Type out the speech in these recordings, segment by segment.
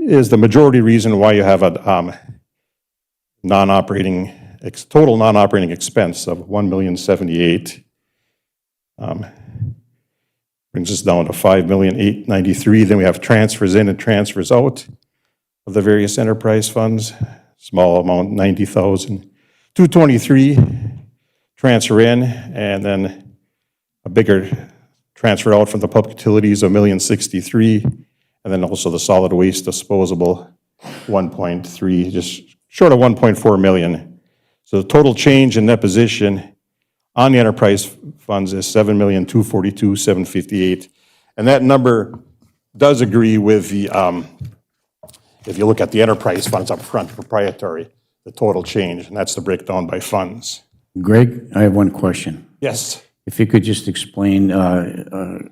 is the majority reason why you have a total non-operating expense of $1,078,000. Brings us down to $5,893,000. Then we have transfers in and transfers out of the various enterprise funds. Small amount, $90,000. $223 transfer in, and then a bigger transfer out from the public utilities of $1,063,000, and then also the solid waste disposable 1.3, just short of 1.4 million. So the total change in net position on the enterprise funds is $7,242,758, and that number does agree with the, if you look at the enterprise funds up front, proprietary, the total change, and that's the breakdown by funds. Greg, I have one question. Yes. If you could just explain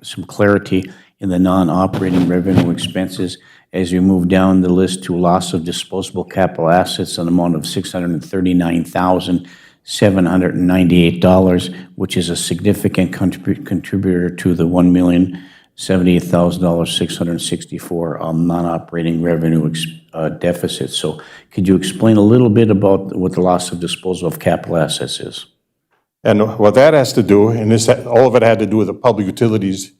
some clarity in the non-operating revenue expenses as you move down the list to loss of disposable capital assets, an amount of $639,798, which is a significant contributor to the $1,078,664 non-operating revenue deficit. So could you explain a little bit about what the loss of disposal of capital assets is? And what that has to do, and this, all of it had to do with the public utilities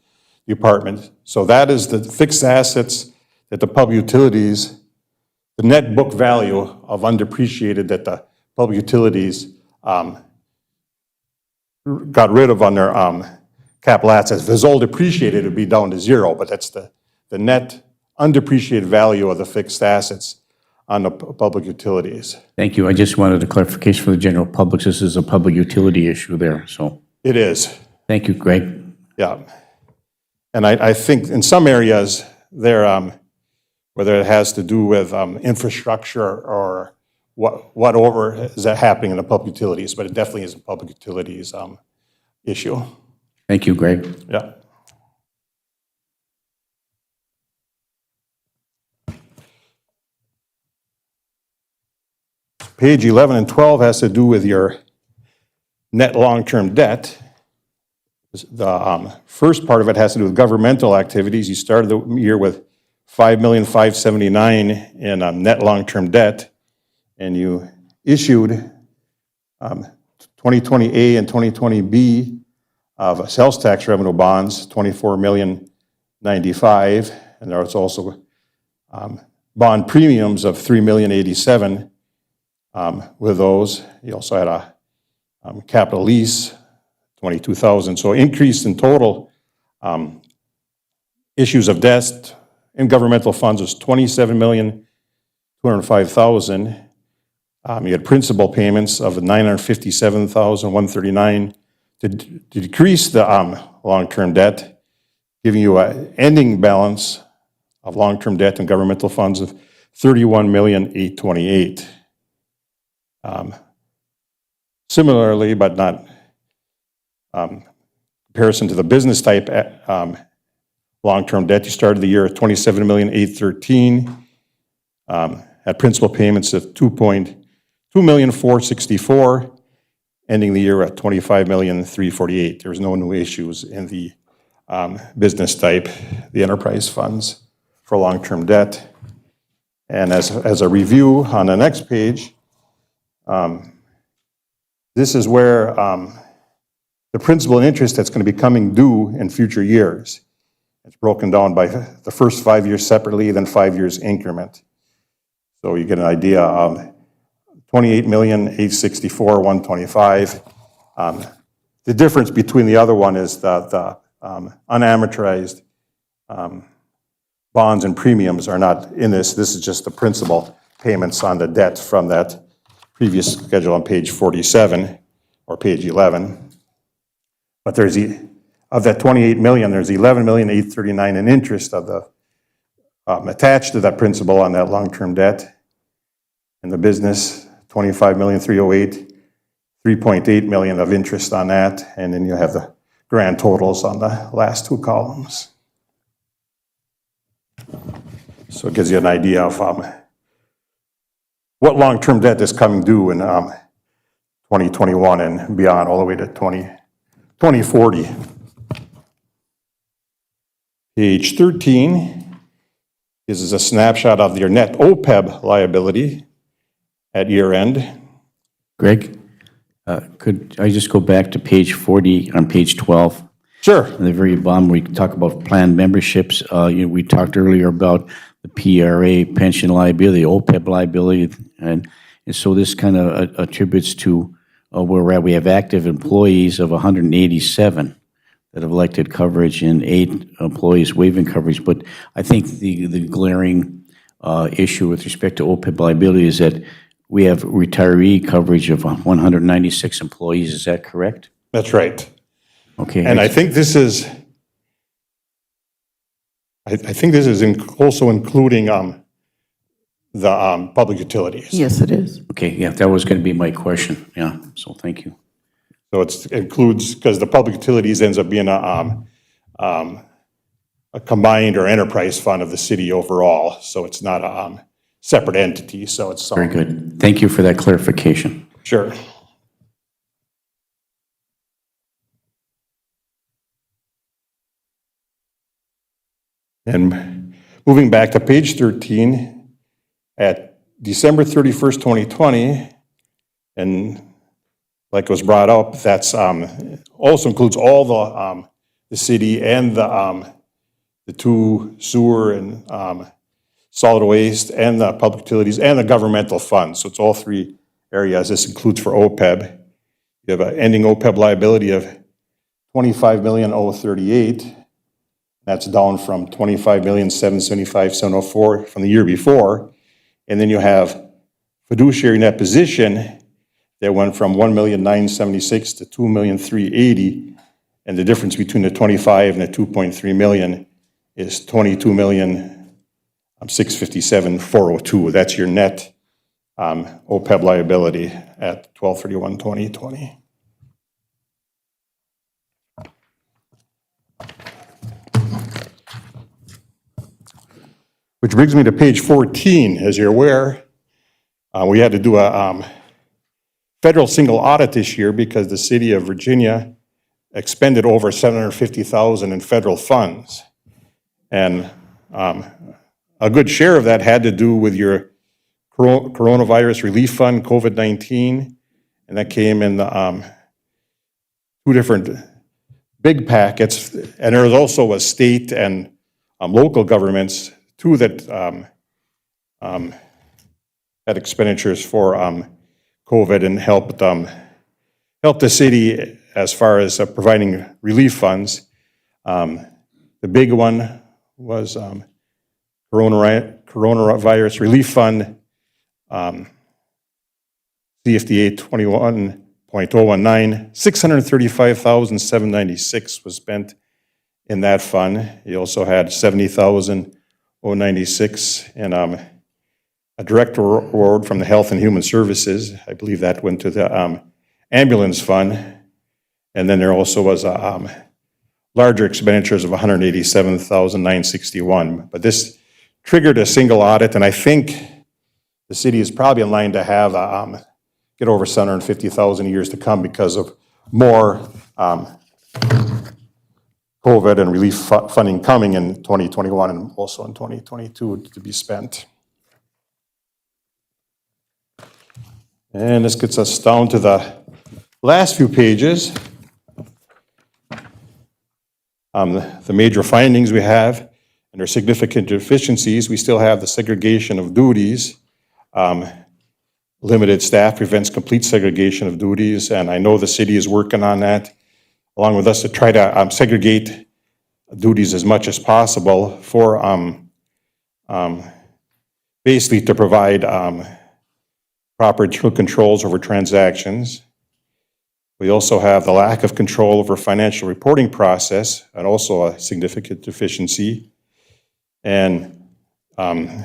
department. So that is the fixed assets that the public utilities, the net book value of undepreciated that the public utilities got rid of on their capital assets. If it was all depreciated, it would be down to zero, but that's the net undepreciated value of the fixed assets on the public utilities. Thank you. I just wanted a clarification for the general public. This is a public utility issue there, so. It is. Thank you, Greg. Yeah. And I think in some areas there, whether it has to do with infrastructure or whatever is happening in the public utilities, but it definitely is a public utilities issue. Thank you, Greg. Yeah. Page 11 and 12 has to do with your net long-term debt. The first part of it has to do with governmental activities. You started the year with $5,579,000 in net long-term debt, and you issued 2020A and 2020B of sales tax revenue bonds, $24,095,000, and there was also bond premiums of $3,087,000 with those. You also had a capital lease, $22,000. So increase in total issues of debt in governmental funds was $27,205,000. You had principal payments of $957,139 to decrease the long-term debt, giving you an ending balance of long-term debt in governmental funds of $31,828,000. Similarly, but not comparison to the business type long-term debt, you started the year at $27,813,000, had principal payments of $2,464,000, ending the year at $25,348,000. There was no new issues in the business type, the enterprise funds for long-term debt. And as a review on the next page, this is where the principal and interest that's going to be coming due in future years. It's broken down by the first 5 years separately, then 5 years increment. So you get an idea of $28,864,125. The difference between the other one is the unamortized bonds and premiums are not in this. This is just the principal payments on the debt from that previous schedule on page 47 or page 11. But there's of that 28 million, there's 11,839,000 in interest of the attached to that principal on that long-term debt. In the business, 25,308,000, 3.8 million of interest on that, and then you have the grand totals on the last two columns. So it gives you an idea of what long-term debt is coming due in 2021 and beyond, all the way to 2040. Page 13 This is a snapshot of your net OPEB liability at year end. Greg, could I just go back to page 40 on page 12? Sure. At the very bottom, we talk about planned memberships. We talked earlier about the PRA pension liability, OPEB liability, and so this kind of attributes to where we're at. We have active employees of 187 that have elected coverage and 8 employees waiving coverage. But I think the glaring issue with respect to OPEB liability is that we have retiree coverage of 196 employees. Is that correct? That's right. Okay. And I think this is, also including the public utilities. Yes, it is. Okay, yeah, that was going to be my question. Yeah, so thank you. So it includes, because the public utilities ends up being a combined or enterprise fund of the city overall. So it's not a separate entity. So it's Very good. Thank you for that clarification. Sure. And moving back to page 13, at December 31st, 2020, and like was brought up, that's also includes all the city and the 2 sewer and solid waste and the public utilities and the governmental funds. So it's all 3 areas. This includes for OPEB. You have an ending OPEB liability of $25,038,000. That's down from $25,775,704 from the year before. And then you have fiduciary net position that went from $1,976,000 to $2,380,000. And the difference between the 25 and the 2.3 million is $22,657,402. That's your net OPEB liability at 12/31/2020. Which brings me to page 14. As you're aware, we had to do a federal single audit this year because the city of Virginia expended over $750,000 in federal funds. And a good share of that had to do with your coronavirus relief fund, COVID-19, and that came in the 2 different big packets. And there was also a state and local governments too that had expenditures for COVID and helped the city as far as providing relief funds. The big one was Coronavirus Relief Fund, CFDA 21.019, $635,796 was spent in that fund. You also had $70,096 and a direct award from the Health and Human Services. I believe that went to the ambulance fund. And then there also was larger expenditures of $187,961. But this triggered a single audit, and I think the city is probably in line to have get over $750,000 in years to come because of more COVID and relief funding coming in 2021 and also in 2022 to be spent. And this gets us down to the last few pages. The major findings we have, and their significant deficiencies. We still have the segregation of duties. Limited staff prevents complete segregation of duties, and I know the city is working on that, along with us, to try to segregate duties as much as possible for basically to provide proper internal controls over transactions. We also have the lack of control over financial reporting process, and also a significant deficiency. And the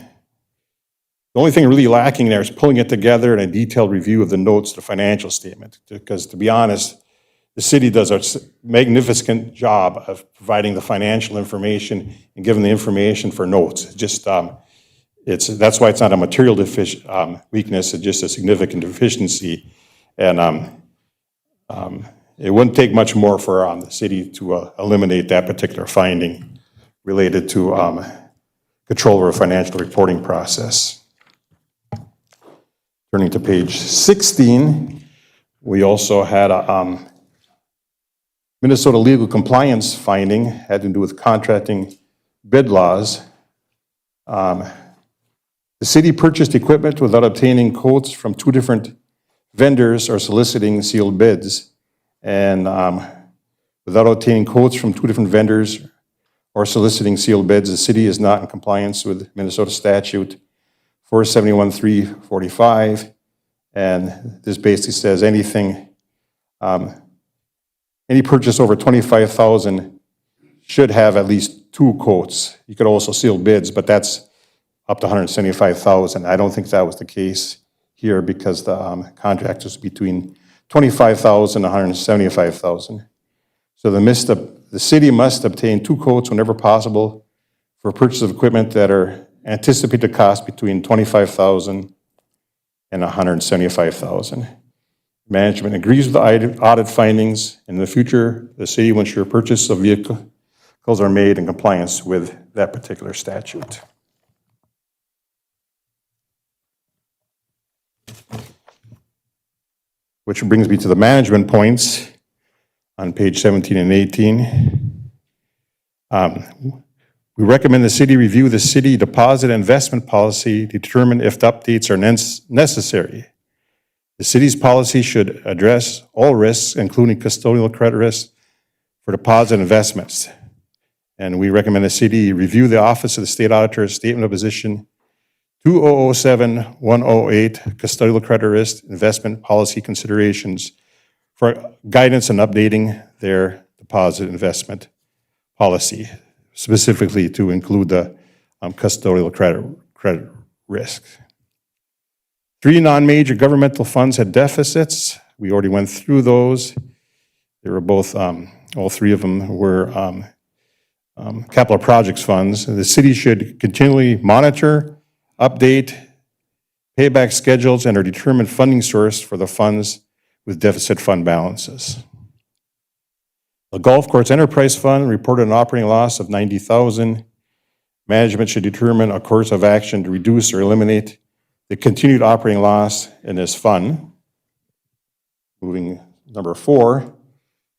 only thing really lacking there is pulling it together in a detailed review of the notes to the financial statement. Because to be honest, the city does a magnificent job of providing the financial information and giving the information for notes. Just that's why it's not a material weakness, it's just a significant deficiency. And it wouldn't take much more for the city to eliminate that particular finding related to control over a financial reporting process. Turning to page 16, we also had a Minnesota legal compliance finding, had to do with contracting bid laws. The city purchased equipment without obtaining quotes from two different vendors or soliciting sealed bids. And without obtaining quotes from two different vendors or soliciting sealed bids, the city is not in compliance with Minnesota statute 471-345. And this basically says anything, any purchase over $25,000 should have at least two quotes. You could also seal bids, but that's up to $175,000. I don't think that was the case here because the contract was between $25,000 and $175,000. So the city must obtain two quotes whenever possible for purchase of equipment that are anticipated to cost between $25,000 and $175,000. Management agrees with the audit findings. In the future, the city will ensure purchase of vehicles are made in compliance with that particular statute. Which brings me to the management points on page 17 and 18. We recommend the city review the city deposit investment policy to determine if the updates are necessary. The city's policy should address all risks, including custodial credit risks for deposit investments. And we recommend the city review the Office of the State Auditor's Statement of Position 2007-108 Custodial Credit Risk Investment Policy Considerations for guidance on updating their deposit investment policy, specifically to include the custodial credit risk. 3 non-major governmental funds had deficits. We already went through those. They were both, all 3 of them were capital projects funds. The city should continually monitor, update, payback schedules, and or determine funding source for the funds with deficit fund balances. The Golf Course Enterprise Fund reported an operating loss of $90,000. Management should determine a course of action to reduce or eliminate the continued operating loss in this fund. Moving number 4,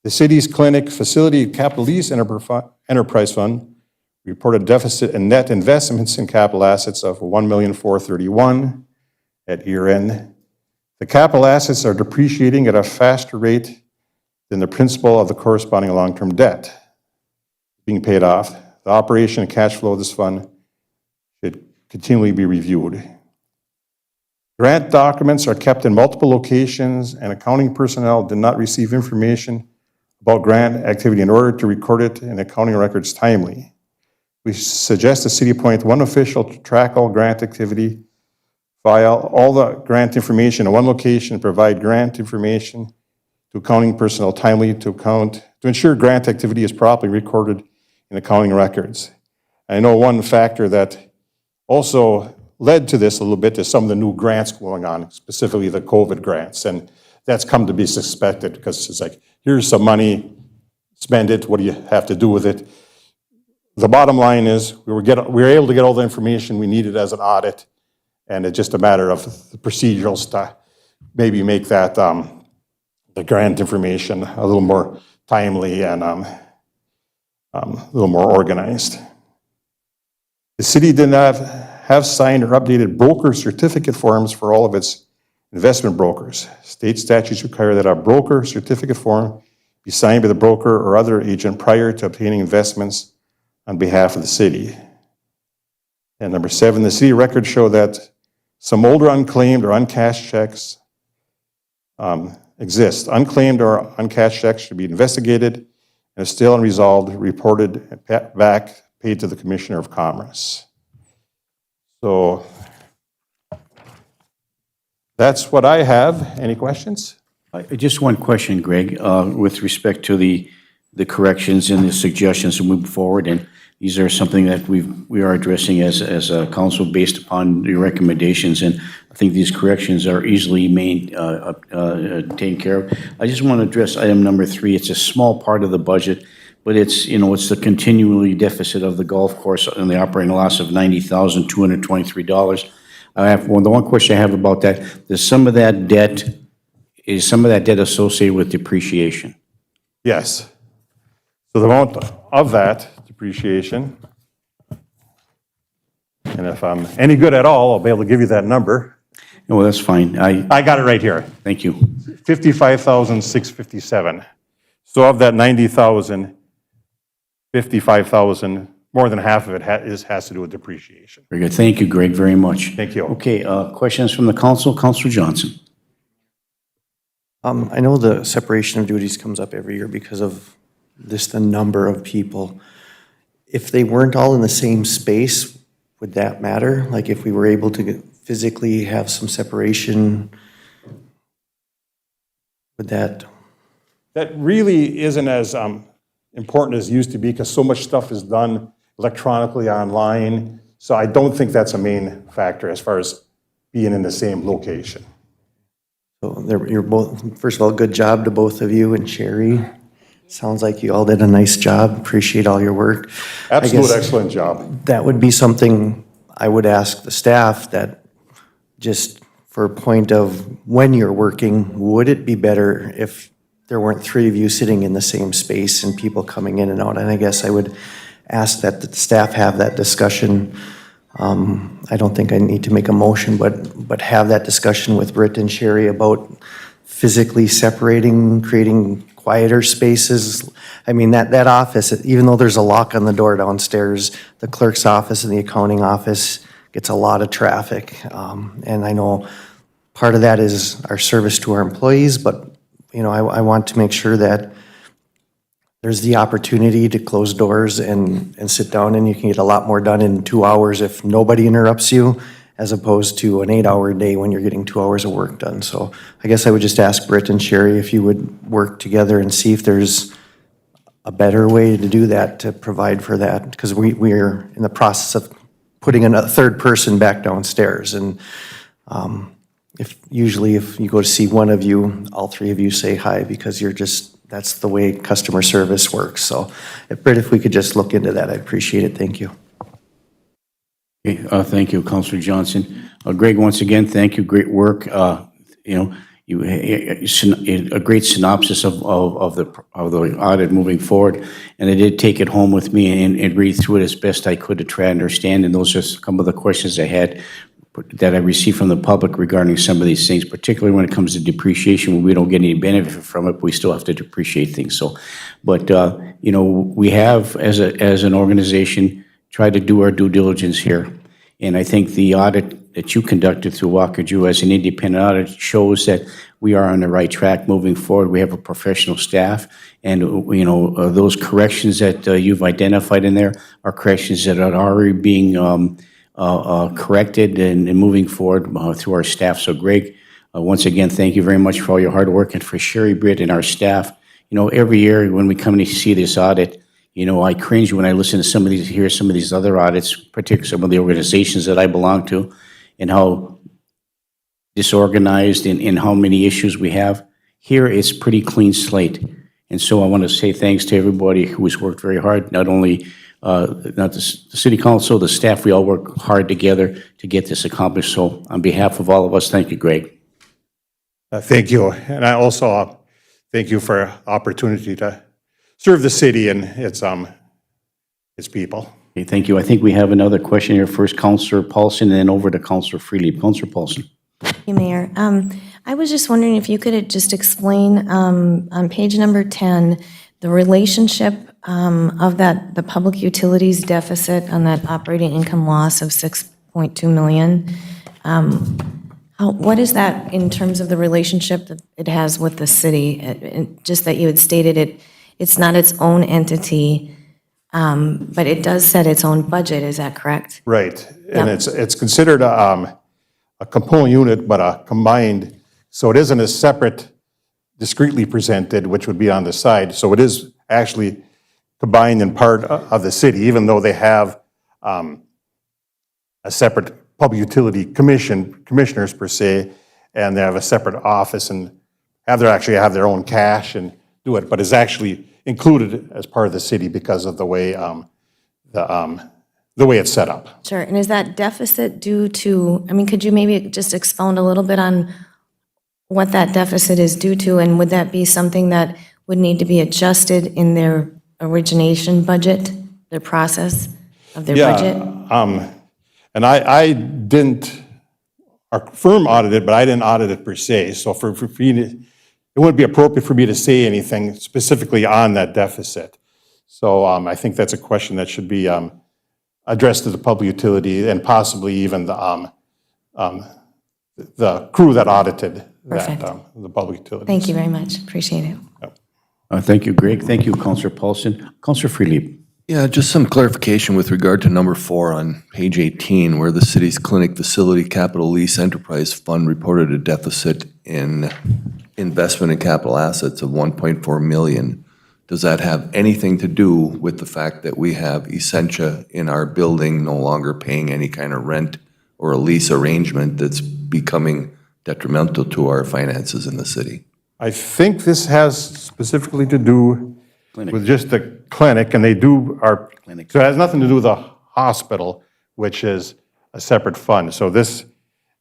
the city's clinic facility capital lease enterprise fund reported deficit in net investments in capital assets of $1,431,000 at year end. The capital assets are depreciating at a faster rate than the principal of the corresponding long-term debt being paid off. The operation and cash flow of this fund should continually be reviewed. Grant documents are kept in multiple locations, and accounting personnel did not receive information about grant activity in order to record it in accounting records timely. We suggest the city appoint one official to track all grant activity, file all the grant information in one location, and provide grant information to accounting personnel timely to ensure grant activity is properly recorded in accounting records. I know one factor that also led to this a little bit is some of the new grants going on, specifically the COVID grants, and that's come to be suspected because it's like, here's some money, spend it, what do you have to do with it? The bottom line is we were able to get all the information we needed as an audit, and it's just a matter of the procedural stuff, maybe make that the grant information a little more timely and a little more organized. The city did not have signed or updated broker certificate forms for all of its investment brokers. State statutes require that a broker certificate form be signed by the broker or other agent prior to obtaining investments on behalf of the city. And number 7, the city records show that some older unclaimed or uncashed checks exist. Unclaimed or uncashed checks should be investigated and if still unresolved, reported back, paid to the Commissioner of Commerce. So that's what I have. Any questions? Just one question, Greg, with respect to the corrections and the suggestions to move forward, and these are something that we are addressing as a council based upon your recommendations, and I think these corrections are easily taken care of. I just want to address item number 3. It's a small part of the budget, but it's, it's the continually deficit of the golf course and the operating loss of $90,223. The one question I have about that, is some of that debt associated with depreciation? Yes. So the amount of that depreciation, and if I'm any good at all, I'll be able to give you that number. Well, that's fine. I got it right here. Thank you. 55,657. So of that 90,000, 55,000, more than half of it has to do with depreciation. Very good. Thank you, Greg, very much. Thank you. Okay, questions from the council? Councilor Johnson. I know the separation of duties comes up every year because of the number of people. If they weren't all in the same space, would that matter? Like if we were able to physically have some separation, would that? That really isn't as important as it used to be because so much stuff is done electronically online. So I don't think that's a main factor as far as being in the same location. So you're both, first of all, good job to both of you and Sherry. Sounds like you all did a nice job. Appreciate all your work. Absolute excellent job. That would be something I would ask the staff, that just for a point of when you're working, would it be better if there weren't three of you sitting in the same space and people coming in and out? And I guess I would ask that the staff have that discussion. I don't think I need to make a motion, but have that discussion with Britt and Sherry about physically separating, creating quieter spaces. I mean, that office, even though there's a lock on the door downstairs, the clerk's office and the accounting office gets a lot of traffic. And I know part of that is our service to our employees, but I want to make sure that there's the opportunity to close doors and sit down, and you can get a lot more done in 2 hours if nobody interrupts you, as opposed to an 8-hour day when you're getting 2 hours of work done. So I guess I would just ask Britt and Sherry if you would work together and see if there's a better way to do that, to provide for that, because we're in the process of putting a third person back downstairs. And if you go to see one of you, all three of you say hi, because that's the way customer service works. So, Britt, if we could just look into that, I'd appreciate it. Thank you. Okay, thank you, Councilor Johnson. Greg, once again, thank you. Great work. A great synopsis of the audit moving forward. And I did take it home with me and read through it as best I could to try to understand. And those are some of the questions I had that I received from the public regarding some of these things, particularly when it comes to depreciation, when we don't get any benefit from it, but we still have to depreciate things. So, but we have, as an organization, tried to do our due diligence here. And I think the audit that you conducted through Walker Jew as an independent audit shows that we are on the right track moving forward. We have a professional staff, and those corrections that you've identified in there are corrections that are already being corrected and moving forward through our staff. So Greg, once again, thank you very much for all your hard work, and for Sherry, Britt, and our staff. Every year when we come to see this audit, I cringe when I listen to hear some of these other audits, particularly some of the organizations that I belong to, and how disorganized and how many issues we have. Here, it's pretty clean slate. And so I want to say thanks to everybody who has worked very hard, not only the city council, the staff, we all work hard together to get this accomplished. So on behalf of all of us, thank you, Greg. Thank you. And I also thank you for opportunity to serve the city and its people. Okay, thank you. I think we have another question here. First, Councilor Paulson, and then over to Councilor Freely. Councilor Paulson. Thank you, Mayor. I was just wondering if you could just explain on page number 10, the relationship of the public utilities deficit on that operating income loss of $6.2 million. What is that in terms of the relationship that it has with the city? Just that you had stated it's not its own entity, but it does set its own budget. Is that correct? Right. And it's considered a component unit, but a combined, so it isn't a separate, discretely presented, which would be on the side. So it is actually combined in part of the city, even though they have a separate public utility commissioners per se, and they have a separate office and have their own cash and do it, but it's actually included as part of the city because of the way, the way it's set up. Sure, and is that deficit due to, I mean, could you maybe just expound a little bit on what that deficit is due to, and would that be something that would need to be adjusted in their origination budget, their process of their budget? And I didn't, our firm audited, but I didn't audit it per se, so for you to, it wouldn't be appropriate for me to say anything specifically on that deficit. So I think that's a question that should be addressed to the public utility and possibly even the crew that audited Perfect. the public utilities. Thank you very much, appreciate it. Thank you, Greg. Thank you, Councillor Paulson. Councillor Freely. Yeah, just some clarification with regard to number 4 on page 18, where the city's clinic facility capital lease enterprise fund reported a deficit in investment in capital assets of 1.4 million. Does that have anything to do with the fact that we have Essentia in our building no longer paying any kind of rent or a lease arrangement that's becoming detrimental to our finances in the city? I think this has specifically to do with just the clinic, and they do our, so it has nothing to do with the hospital, which is a separate fund. So this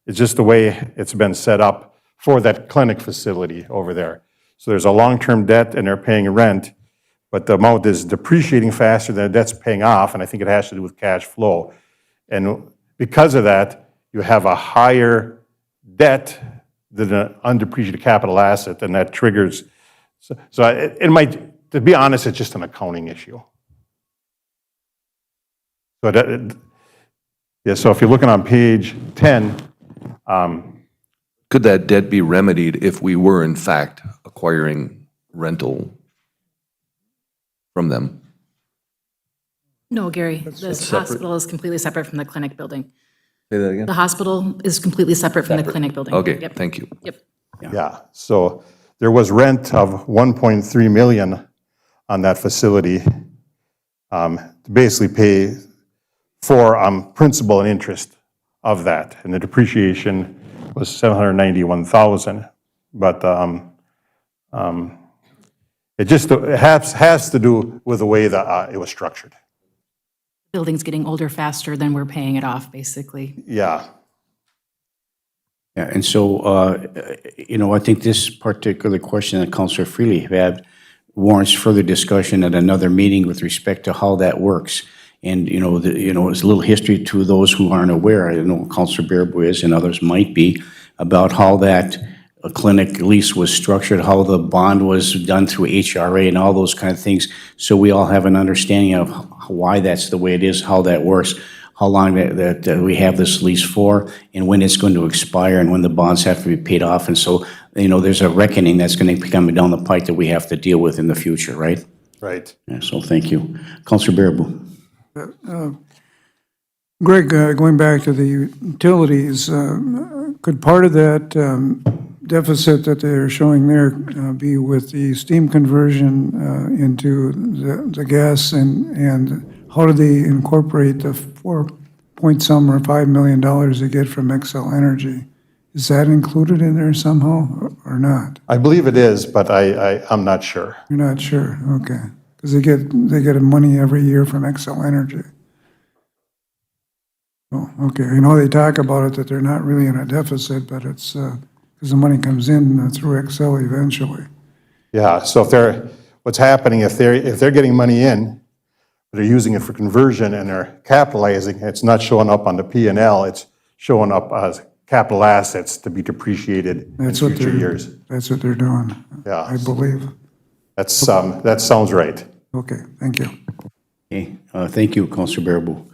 is just the way it's been set up for that clinic facility over there. So there's a long-term debt and they're paying rent, but the amount is depreciating faster than the debt's paying off, and I think it has to do with cash flow. And because of that, you have a higher debt than an undepreciated capital asset, and that triggers, so it might, to be honest, it's just an accounting issue. So yeah, so if you're looking on page 10, Could that debt be remedied if we were in fact acquiring rental from them? No, Gary, the hospital is completely separate from the clinic building. Say that again? The hospital is completely separate from the clinic building. Okay, Yep. thank you. Yep. yeah, so there was rent of 1.3 million on that facility to basically pay for principal and interest of that, and the depreciation was 791,000. But it just has to do with the way that it was structured. Building's getting older faster than we're paying it off, basically. Yeah. Yeah, and so, I think this particular question that Councillor Freely had warrants further discussion at another meeting with respect to how that works. And, it's a little history to those who aren't aware. I know Councillor Bearboy is and others might be, about how that clinic lease was structured, how the bond was done through HRA and all those kind of things. So we all have an understanding of why that's the way it is, how that works, how long that we have this lease for, and when it's going to expire, and when the bonds have to be paid off. And so, there's a reckoning that's going to be coming down the pike that we have to deal with in the future, right? Right. Yeah, so thank you. Councillor Bearboy. Greg, going back to the utilities, could part of that deficit that they're showing there be with the steam conversion into the gas, and how do they incorporate the 4-point-some or $5 million they get from Xcel Energy? Is that included in there somehow or not? I believe it is, but I'm not sure. You're not sure, okay. Because they get money every year from Xcel Energy. Oh, okay, I know they talk about it, that they're not really in a deficit, but it's because the money comes in through Xcel eventually. Yeah, so what's happening, if they're getting money in, they're using it for conversion and they're capitalizing, it's not showing up on the P&L, it's showing up as capital assets to be depreciated in future years. That's what they're doing, Yeah. I believe. That sounds right. Okay, thank you. Okay, thank you, Councillor Bearboy.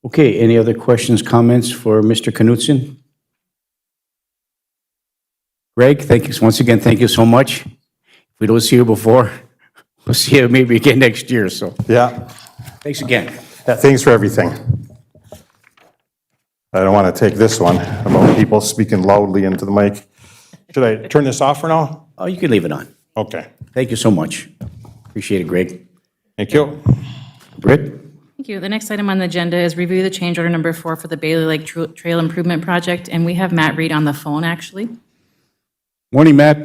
Okay, any other questions, comments for Mr. Knudsen? Greg, thank you, once again, thank you so much. If we don't see you before, we'll see you maybe again next year, so Yeah. thanks again. Yeah, thanks for everything. I don't want to take this one about people speaking loudly into the mic. Should I turn this off for now? Oh, you can leave it on. Okay. Thank you so much. Appreciate it, Greg. Thank you. Britt? Thank you. The next item on the agenda is review the change order number 4 for the Bailey Lake Trail Improvement Project, and we have Matt Reed on the phone, actually. Morning, Matt.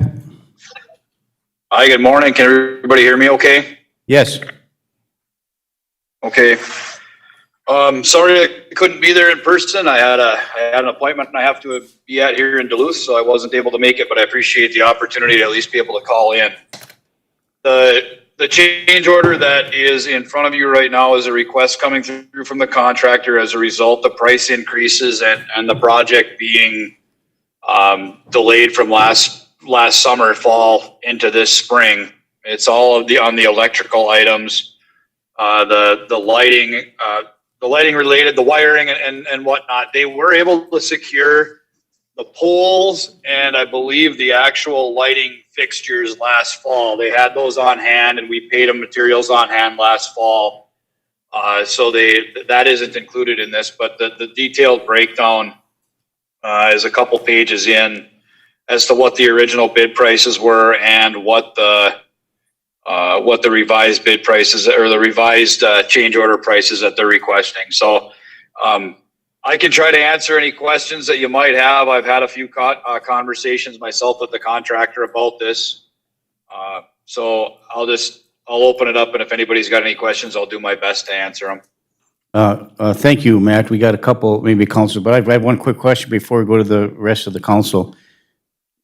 Hi, good morning. Can everybody hear me okay? Yes. Okay. Sorry I couldn't be there in person. I had an appointment I have to be at here in Duluth, so I wasn't able to make it, but I appreciate the opportunity to at least be able to call in. The change order that is in front of you right now is a request coming through from the contractor as a result of price increases and the project being delayed from last summer, fall into this spring. It's all of on the electrical items, the lighting related, the wiring and whatnot. They were able to secure the poles and I believe the actual lighting fixtures last fall. They had those on hand and we paid them materials on hand last fall. So that isn't included in this, but the detailed breakdown is a couple pages in as to what the original bid prices were and what the revised bid prices or the revised change order prices that they're requesting. So I can try to answer any questions that you might have. I've had a few conversations myself with the contractor about this. So I'll open it up, and if anybody's got any questions, I'll do my best to answer them. Thank you, Matt. We got a couple, maybe council, but I have one quick question before we go to the rest of the council.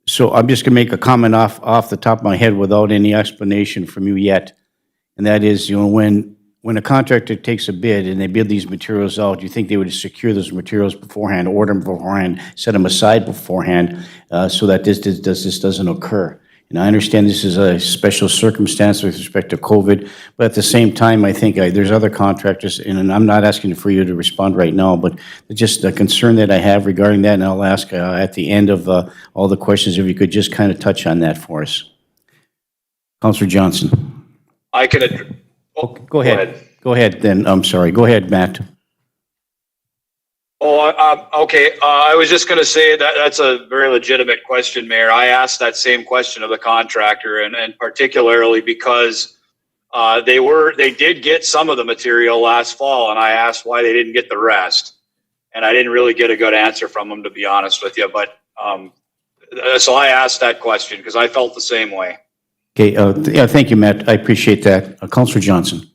So I'm just going to make a comment off the top of my head without any explanation from you yet. And that is, when a contractor takes a bid and they bid these materials out, do you think they would secure those materials beforehand, order them beforehand, set them aside beforehand, so that this doesn't occur? And I understand this is a special circumstance with respect to COVID, but at the same time, I think there's other contractors, and I'm not asking for you to respond right now, but just the concern that I have regarding that, and I'll ask at the end of all the questions, if you could just kind of touch on that for us. Councilor Johnson. I can. Go ahead. Go ahead, then. I'm sorry. Go ahead, Matt. Okay. I was just going to say that's a very legitimate question, Mayor. I asked that same question of the contractor, and particularly because they did get some of the material last fall, and I asked why they didn't get the rest, and I didn't really get a good answer from them, to be honest with you. But so I asked that question because I felt the same way. Okay. Yeah. Thank you, Matt. I appreciate that. Councilor Johnson.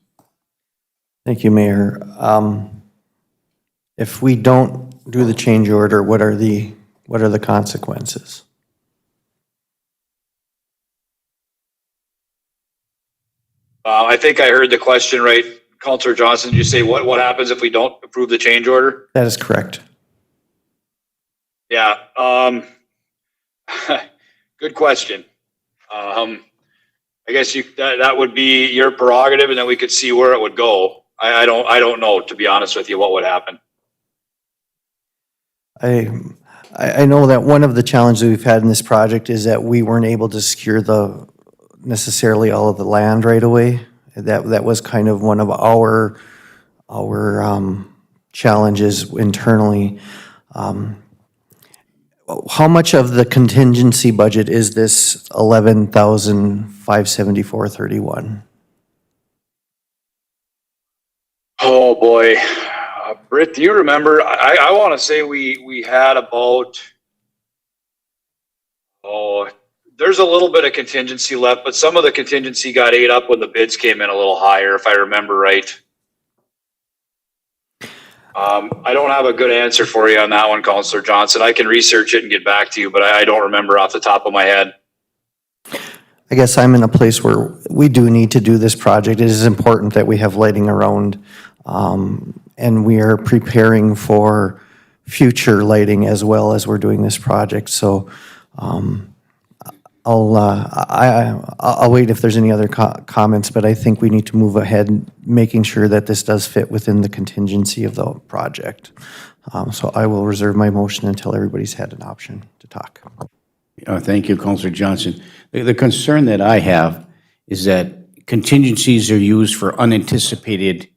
Thank you, Mayor. If we don't do the change order, what are the consequences? I think I heard the question right, Councilor Johnson. Did you say what happens if we don't approve the change order? That is correct. Yeah. Good question. I guess that would be your prerogative, and then we could see where it would go. I don't know, to be honest with you, what would happen. I know that one of the challenges we've had in this project is that we weren't able to secure necessarily all of the land right away. That was kind of one of our challenges internally. How much of the contingency budget is this $11,574.31? Oh boy, Britt, do you remember? I want to say we had about there's a little bit of contingency left, but some of the contingency got ate up when the bids came in a little higher, if I remember right. I don't have a good answer for you on that one, Councilor Johnson. I can research it and get back to you, but I don't remember off the top of my head. I guess I'm in a place where we do need to do this project. It is important that we have lighting around, and we are preparing for future lighting as well as we're doing this project. So I'll wait if there's any other comments, but I think we need to move ahead, making sure that this does fit within the contingency of the project. So I will reserve my motion until everybody's had an option to talk. Thank you, Councilor Johnson. The concern that I have is that contingencies are used for unanticipated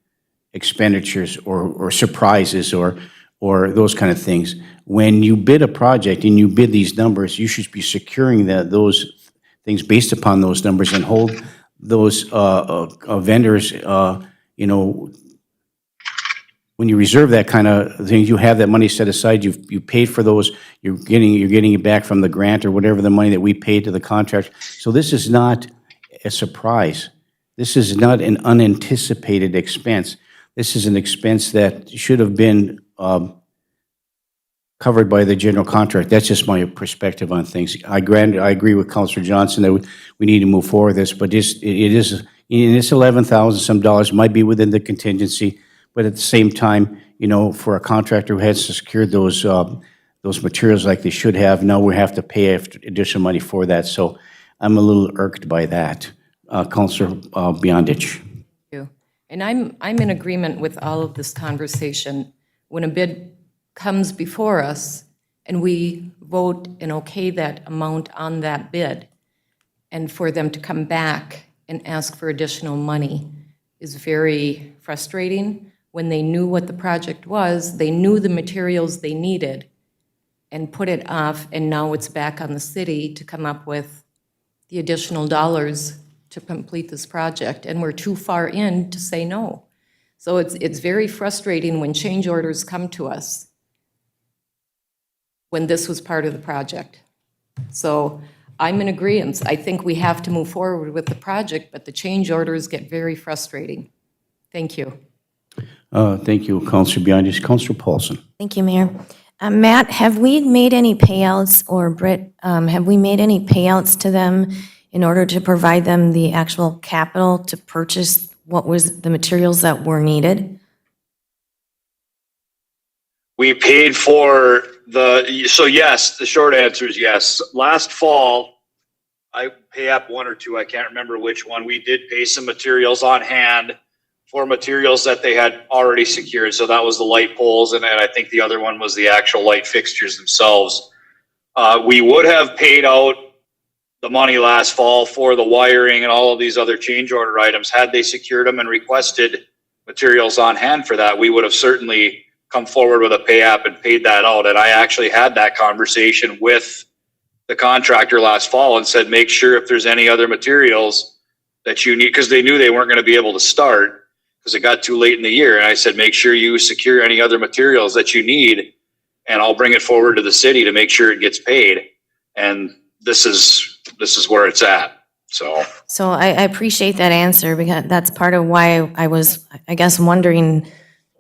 expenditures or surprises or those kind of things. When you bid a project and you bid these numbers, you should be securing those things based upon those numbers and hold those vendors, when you reserve that kind of thing, you have that money set aside, you paid for those, you're getting it back from the grant or whatever the money that we paid to the contract. So this is not a surprise. This is not an unanticipated expense. This is an expense that should have been covered by the general contract. That's just my perspective on things. I agree with Councilor Johnson that we need to move forward with this, but it is, in this $11,000 some dollars might be within the contingency, but at the same time, you know, for a contractor who has secured those materials like they should have, now we have to pay additional money for that. So I'm a little irked by that. Councilor Beyondich. you. And I'm in agreement with all of this conversation. When a bid comes before us and we vote and okay that amount on that bid, and for them to come back and ask for additional money is very frustrating. When they knew what the project was, they knew the materials they needed and put it off, and now it's back on the city to come up with the additional dollars to complete this project, and we're too far in to say no. So it's very frustrating when change orders come to us when this was part of the project. So I'm in agreement. I think we have to move forward with the project, but the change orders get very frustrating. Thank you. Thank you, Councilor Beyondich. Councilor Paulson. Thank you, Mayor. Matt, have we made any payouts, or Britt, have we made any payouts to them in order to provide them the actual capital to purchase what was the materials that were needed? We paid for so yes, the short answer is yes. Last fall, I pay up one or two, I can't remember which one, we did pay some materials on hand for materials that they had already secured. So that was the light poles, and then I think the other one was the actual light fixtures themselves. We would have paid out the money last fall for the wiring and all of these other change order items. Had they secured them and requested materials on hand for that, we would have certainly come forward with a pay app and paid that out. And I actually had that conversation with the contractor last fall and said, make sure if there's any other materials that you need, because they knew they weren't going to be able to start because it got too late in the year. And I said, make sure you secure any other materials that you need, and I'll bring it forward to the city to make sure it gets paid. And this is where it's at. So I appreciate that answer, because that's part of why I was, I guess, wondering,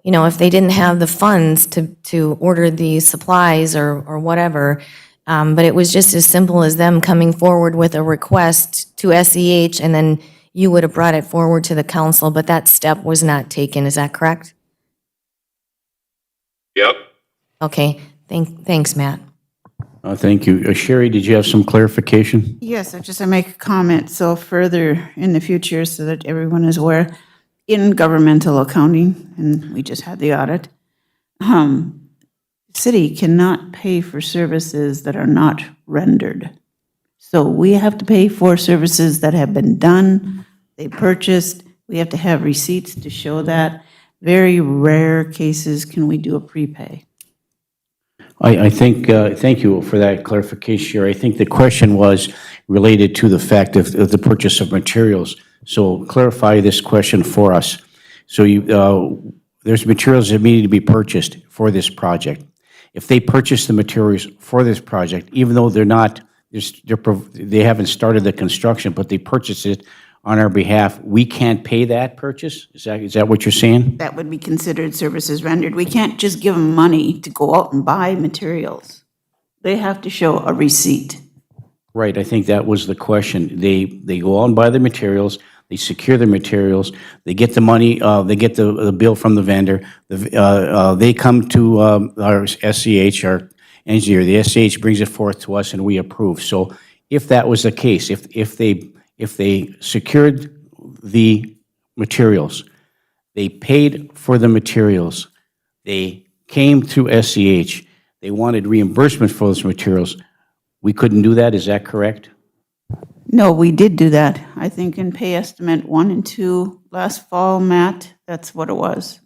you know, if they didn't have the funds to order the supplies or whatever. But it was just as simple as them coming forward with a request to SEH, and then you would have brought it forward to the council, but that step was not taken. Is that correct? yep. Okay, thanks, Matt. Thank you. Sherry, did you have some clarification? Yes, I make a comment, so further in the future, so that everyone is aware, in governmental accounting, and we just had the audit, city cannot pay for services that are not rendered. So we have to pay for services that have been done, they purchased, we have to have receipts to show that. Very rare cases can we do a prepay. I think, thank you for that clarification, Sherry. I think the question was related to the fact of the purchase of materials. So clarify this question for us. So there's materials that need to be purchased for this project. If they purchase the materials for this project, even though they haven't started the construction, but they purchased it on our behalf, we can't pay that purchase? Is that what you're saying? That would be considered services rendered. We can't just give them money to go out and buy materials. They have to show a receipt. Right, I think that was the question. They go out and buy the materials, they secure the materials, they get the money, they get the bill from the vendor, they come to our SCH, our engineer, the SCH brings it forth to us and we approve. So if that was the case, if they secured the materials, they paid for the materials, they came to SCH, they wanted reimbursement for those materials, we couldn't do that, is that correct? No, we did do that. I think in pay estimate 1 and 2 last fall, Matt, that's what it was.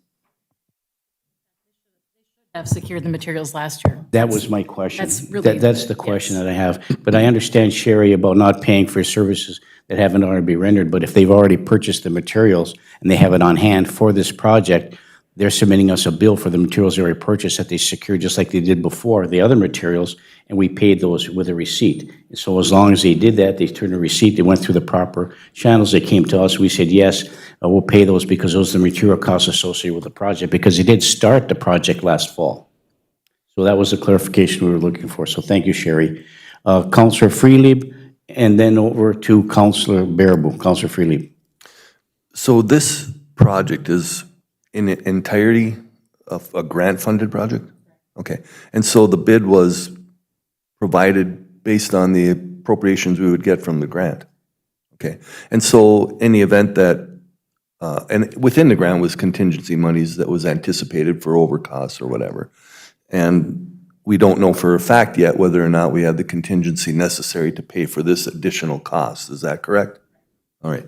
Have secured the materials last year. That was my question. That's really- That's the question yes. that I have. But I understand, Sherry, about not paying for services that haven't already been rendered, but if they've already purchased the materials and they have it on hand for this project, they're submitting us a bill for the materials they already purchased that they secured, just like they did before, the other materials, and we paid those with a receipt. And so as long as they did that, they turned a receipt, they went through the proper channels, they came to us, we said, yes, we'll pay those because those are the material costs associated with the project, because they did start the project last fall. So that was the clarification we were looking for, so thank you, Sherry. Counselor Freelieb, and then over to Counselor Bearable. Counselor Freelieb. So this project is in entirety a grant-funded project? Okay. And so the bid was provided based on the appropriations we would get from the grant? Okay. And so in the event that, and within the grant was contingency monies that was anticipated for overcosts or whatever. And we don't know for a fact yet whether or not we have the contingency necessary to pay for this additional cost. Is that correct? All right.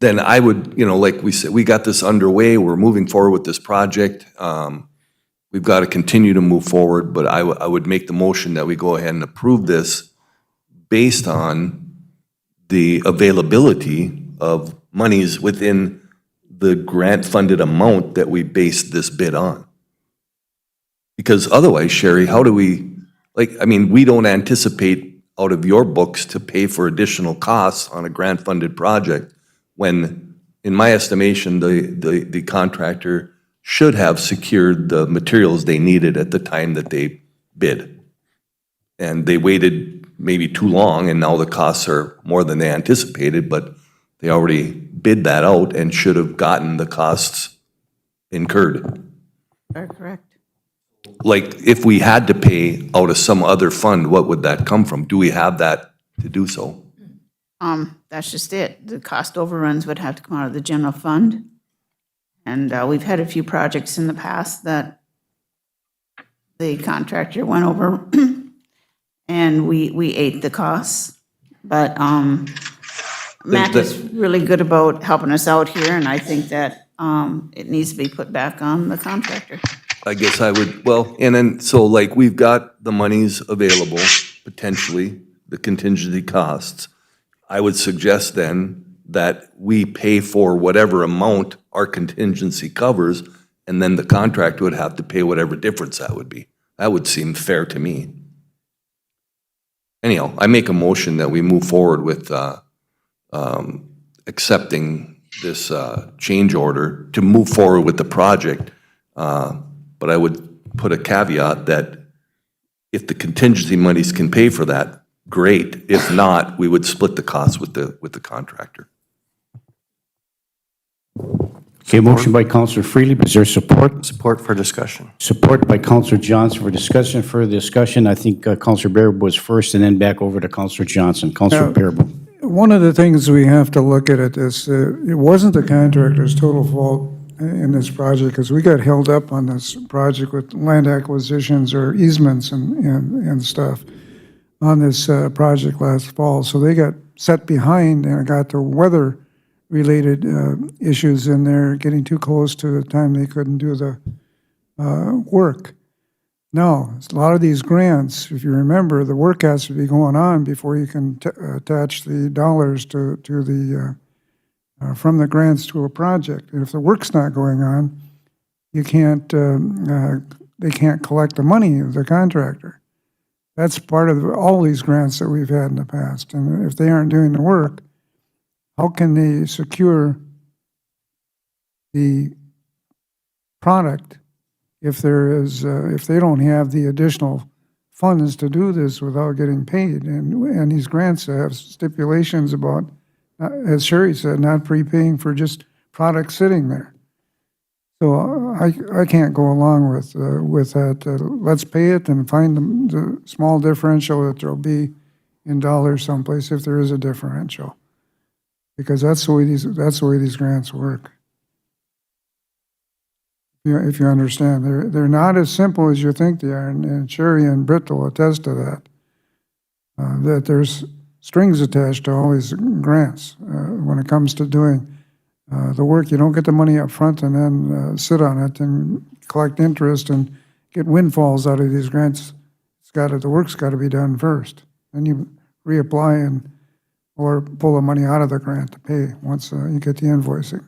Then I would, like we said, we got this underway. We're moving forward with this project. We've got to continue to move forward, but I would make the motion that we go ahead and approve this based on the availability of monies within the grant-funded amount that we based this bid on. Because otherwise, Sherry, how do we, we don't anticipate out of your books to pay for additional costs on a grant-funded project when, in my estimation, the contractor should have secured the materials they needed at the time that they bid. And they waited maybe too long, and now the costs are more than they anticipated, but they already bid that out and should have gotten the costs incurred. Are correct. Like, if we had to pay out of some other fund, what would that come from? Do we have that to do so? That's just it. The cost overruns would have to come out of the general fund. And we've had a few projects in the past that the contractor went over and we ate the costs. But Matt is really good about helping us out here, and I think that it needs to be put back on the contractor. I guess I would, and then, so we've got the monies available, potentially, the contingency costs. I would suggest then that we pay for whatever amount our contingency covers, and then the contractor would have to pay whatever difference that would be. That would seem fair to me. Anyhow, I make a motion that we move forward with accepting this change order to move forward with the project. But I would put a caveat that if the contingency monies can pay for that, great. If not, we would split the costs with the contractor. Okay, motion by Counselor Freely. Is there support? Support for discussion. Support by Counselor Johnson for discussion. Further discussion, I think Counselor Bearable was first, and then back over to Counselor Johnson. Counselor Bearable. One of the things we have to look at is, it wasn't the contractor's total fault in this project, because we got held up on this project with land acquisitions or easements and stuff on this project last fall. So they got set behind and got the weather-related issues in there, getting too close to the time they couldn't do the work. Now, a lot of these grants, if you remember, the work has to be going on before you can attach the dollars to the from the grants to a project. And if the work's not going on, you can't. They can't collect the money of the contractor. That's part of all these grants that we've had in the past. And if they aren't doing the work, how can they secure the product if they don't have the additional funds to do this without getting paid? And these grants have stipulations about, as Sherry said, not prepaying for just products sitting there. So I can't go along with that. Let's pay it and find the small differential that there'll be in dollars someplace if there is a differential, because that's the way these grants work. If you understand, they're not as simple as you think they are, and Sherry and Britt will attest to that. That there's strings attached to all these grants when it comes to doing the work. You don't get the money up front and then sit on it and collect interest and get windfalls out of these grants. The work's got to be done first. Then you reapply or pull the money out of the grant to pay once you get the invoicing.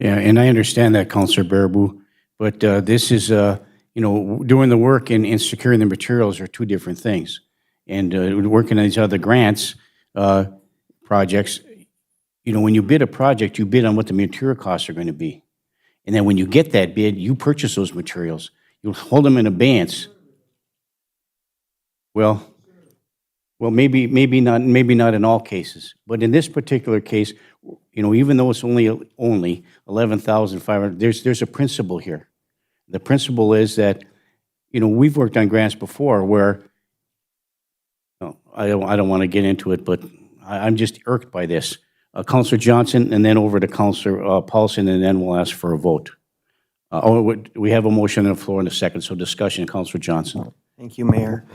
Yeah, and I understand that, Counselor Baraboo, but this is, doing the work and securing the materials are two different things. And working on these other grants, projects, when you bid a project, you bid on what the material costs are going to be. And then when you get that bid, you purchase those materials. You hold them in abeyance. Well, maybe not in all cases, but in this particular case, even though it's only 11,500, there's a principle here. The principle is that, we've worked on grants before where, I don't want to get into it, but I'm just irked by this. Counselor Johnson, and then over to Counselor Paulson, and then we'll ask for a vote. We have a motion on the floor in a second, so discussion, Counselor Johnson. Thank you, Mayor.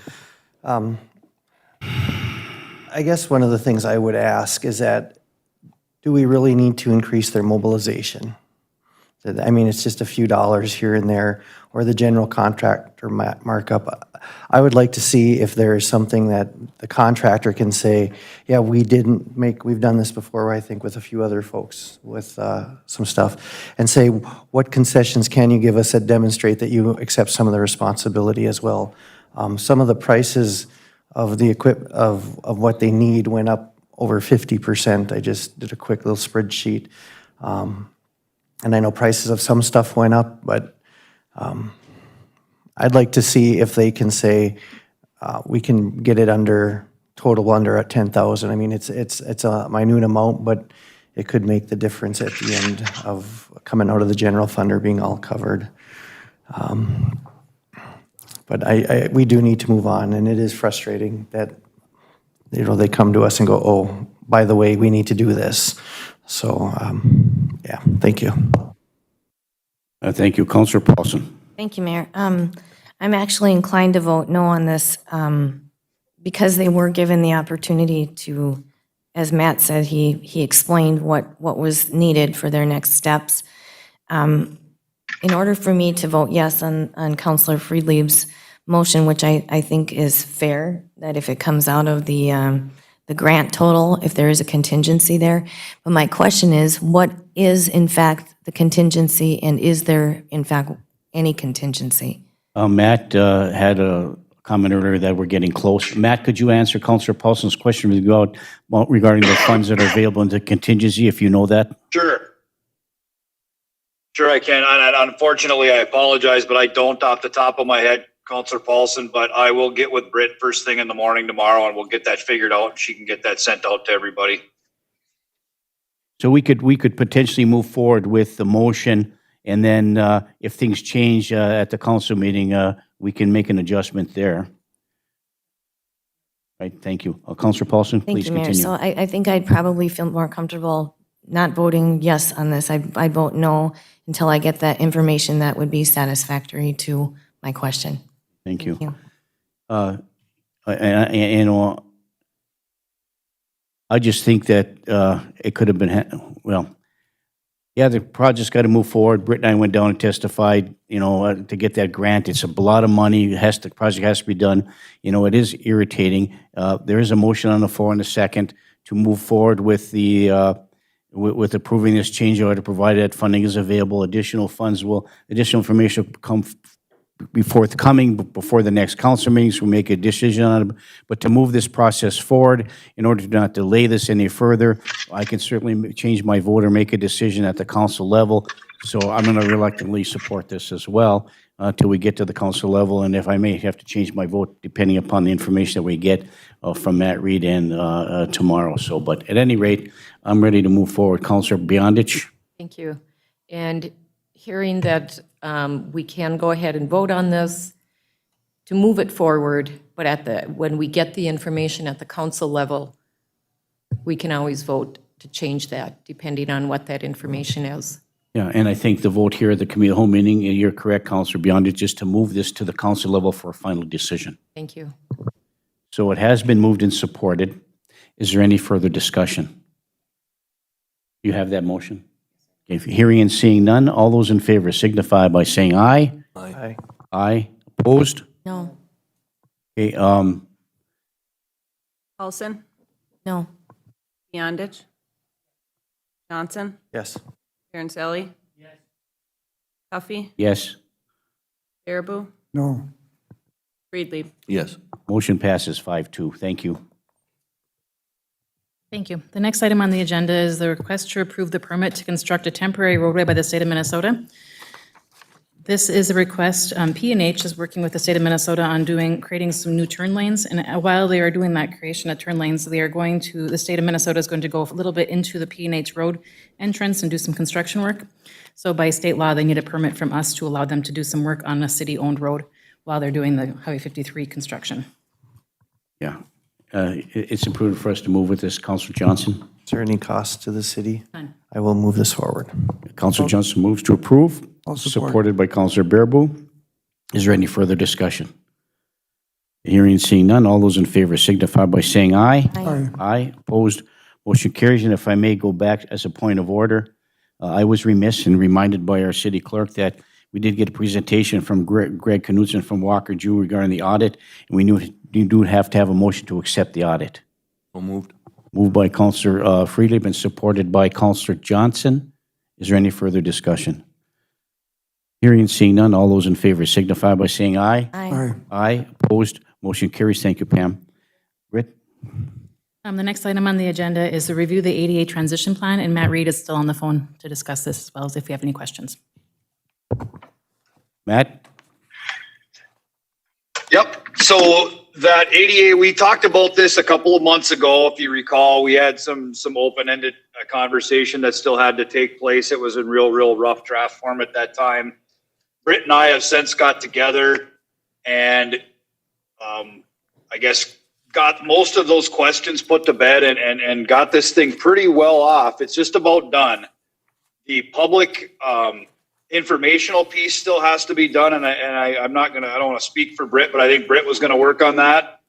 I guess one of the things I would ask is that, do we really need to increase their mobilization? I mean, it's just a few dollars here and there, or the general contractor markup. I would like to see if there is something that the contractor can say, yeah, we've done this before, I think, with a few other folks with some stuff, and say, what concessions can you give us that demonstrate that you accept some of the responsibility as well? Some of the prices of the of what they need went up over 50%. I just did a quick little spreadsheet. And I know prices of some stuff went up, but I'd like to see if they can say we can get it total under at 10,000. I mean, it's a minute amount, but it could make the difference at the end of coming out of the general fund or being all covered. But we do need to move on, and it is frustrating that they come to us and go, oh, by the way, we need to do this. So, yeah, thank you. Thank you, Counselor Paulson. Thank you, Mayor. I'm actually inclined to vote no on this because they were given the opportunity to, as Matt said, he explained what was needed for their next steps. In order for me to vote yes on Counselor Friedlieb's motion, which I think is fair, that if it comes out of the grant total, if there is a contingency there. But my question is, what is in fact the contingency, and is there in fact any contingency? Matt had a comment earlier that we're getting close. Matt, could you answer Counselor Paulson's question regarding the funds that are available in the contingency, if you know that? Sure, I can. And unfortunately, I apologize, but I don't off the top of my head, Counselor Paulson, but I will get with Britt first thing in the morning tomorrow, and we'll get that figured out. She can get that sent out to everybody. So we could potentially move forward with the motion, and then if things change at the council meeting, we can make an adjustment there. Right, thank you. Counselor Paulson, Thank please you, Mayor. continue. So I think I'd probably feel more comfortable not voting yes on this. I vote no until I get that information that would be satisfactory to my question. Thank you. Thank I just think that it could have been, the project's got to move forward. Britt and I went down and testified, to get that grant. It's a lot of money. The project has to be done. It is irritating. There is a motion on the floor in a second to move forward with with approving this change order, provided that funding is available. Additional information will come be forthcoming before the next council meetings. We'll make a decision on it. But to move this process forward, in order to not delay this any further, I can certainly change my vote or make a decision at the council level. So I'm going to reluctantly support this as well until we get to the council level. And if I may have to change my vote depending upon the information that we get from Matt Reed and tomorrow. So, but at any rate, I'm ready to move forward. Councilor Beyondich. Thank you. And hearing that we can go ahead and vote on this to move it forward, but when we get the information at the council level, we can always vote to change that depending on what that information is. Yeah, and I think the vote here at the committee home meeting, and you're correct, Councilor Beyondich, just to move this to the council level for a final decision. Thank you. So it has been moved and supported. Is there any further discussion? You have that motion? If hearing and seeing none, all those in favor signify by saying aye. Aye. Aye. Opposed? No. Okay, Paulson, No. Beyondich, Johnson, Yes. Aaron Sally? Yes. Huffy? Yes. Baraboo? No. Freedly? Yes. Motion passes 5-2. Thank you. Thank you. The next item on the agenda is the request to approve the permit to construct a temporary roadway by the state of Minnesota. This is a request, P&H is working with the state of Minnesota on creating some new turn lanes, and while they are doing that creation of turn lanes, the state of Minnesota is going to go a little bit into the P&H road entrance and do some construction work. So by state law, they need a permit from us to allow them to do some work on a city-owned road while they're doing the Highway 53 construction. Yeah. It's important for us to move with this. Counselor Johnson? Is there any cost to the city? None. I will move this forward. Counselor Johnson moves to approve. I'll support. Supported by Counselor Baraboo. Is there any further discussion? Hearing and seeing none, all those in favor signify by saying aye. Aye. Aye. Opposed, motion carries. And if I may go back as a point of order, I was remiss and reminded by our city clerk that we did get a presentation from Greg Knudsen from Walker Jew regarding the audit, and we do have to have a motion to accept the audit. So moved. Moved by Counselor Freely and supported by Counselor Johnson. Is there any further discussion? Hearing and seeing none, all those in favor signify by saying aye. Aye. Aye. Opposed, motion carries. Thank you, Pam. Britt? The next item on the agenda is to review the ADA transition plan, and Matt Reed is still on the phone to discuss this as well as if you have any questions. Matt? Yep, so that ADA, we talked about this a couple of months ago, if you recall. We had some open-ended conversation that still had to take place. It was in real rough draft form at that time. Britt and I have since got together and I guess got most of those questions put to bed and got this thing pretty well off. It's just about done. The public informational piece still has to be done, and I don't want to speak for Britt, but I think Britt was going to work on that,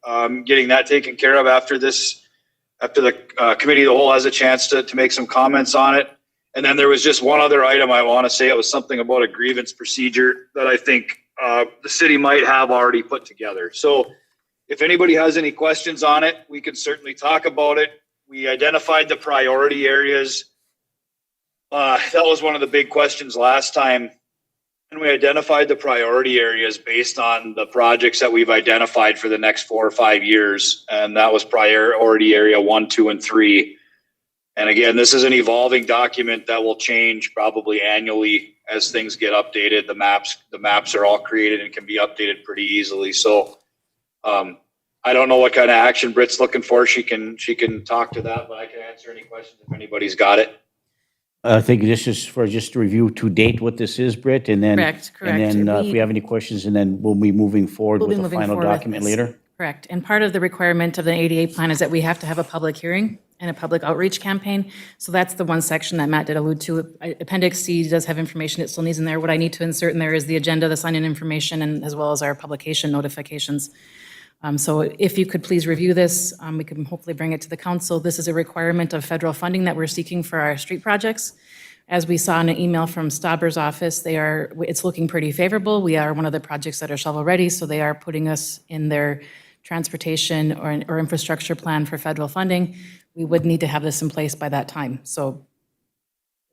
getting that taken care of after the committee of the whole has a chance to make some comments on it. And then there was just one other item I want to say. It was something about a grievance procedure that I think the city might have already put together. So if anybody has any questions on it, we can certainly talk about it. We identified the priority areas. That was one of the big questions last time. And we identified the priority areas based on the projects that we've identified for the next 4 or 5 years. And that was priority area 1, 2, and 3. And again, this is an evolving document that will change probably annually as things get updated. The maps are all created and can be updated pretty easily. So I don't know what kind of action Britt's looking for. She can talk to that, but I can answer any questions if anybody's got it. I think this is for just to review to date what this is, Britt, and then. Correct. And then if we have any questions, and then we'll be moving forward with the moving final forward with document this. later. Correct. And part of the requirement of the ADA plan is that we have to have a public hearing and a public outreach campaign. So that's the one section that Matt did allude to. Appendix C does have information it still needs in there. What I need to insert in there is the agenda, the sign-in information, and as well as our publication notifications. So if you could please review this, we can hopefully bring it to the council. This is a requirement of federal funding that we're seeking for our street projects. As we saw in an email from Stauber's office, it's looking pretty favorable. We are one of the projects that are shovel-ready, so they are putting us in their transportation or infrastructure plan for federal funding. We would need to have this in place by that time. So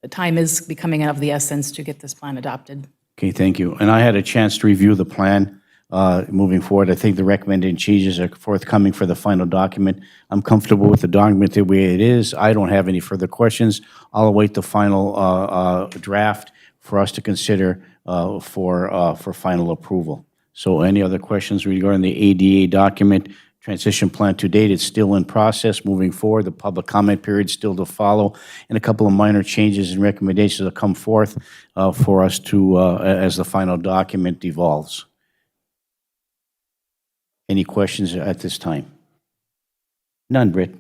the time is becoming of the essence to get this plan adopted. Okay, thank you. And I had a chance to review the plan moving forward. I think the recommended changes are forthcoming for the final document. I'm comfortable with the document the way it is. I don't have any further questions. I'll await the final draft for us to consider for final approval. So any other questions regarding the ADA document? Transition plan to date, it's still in process moving forward. The public comment period still to follow, and a couple of minor changes and recommendations will come forth for us to, as the final document evolves. Any questions at this time? None, Britt.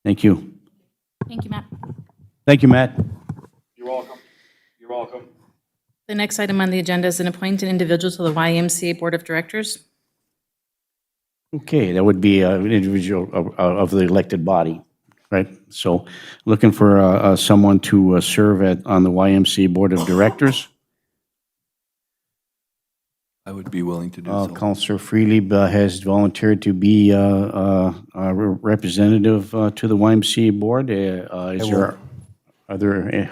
Thank you. Thank you, Matt. Thank you, Matt. You're welcome. You're welcome. The next item on the agenda is an appointed individual to the YMCA Board of Directors. Okay, that would be an individual of the elected body, right? So looking for someone to serve on the YMCA Board of Directors. I would be willing to do so. Counselor Freely has volunteered to be a representative to the YMCA Board. Is there Are there,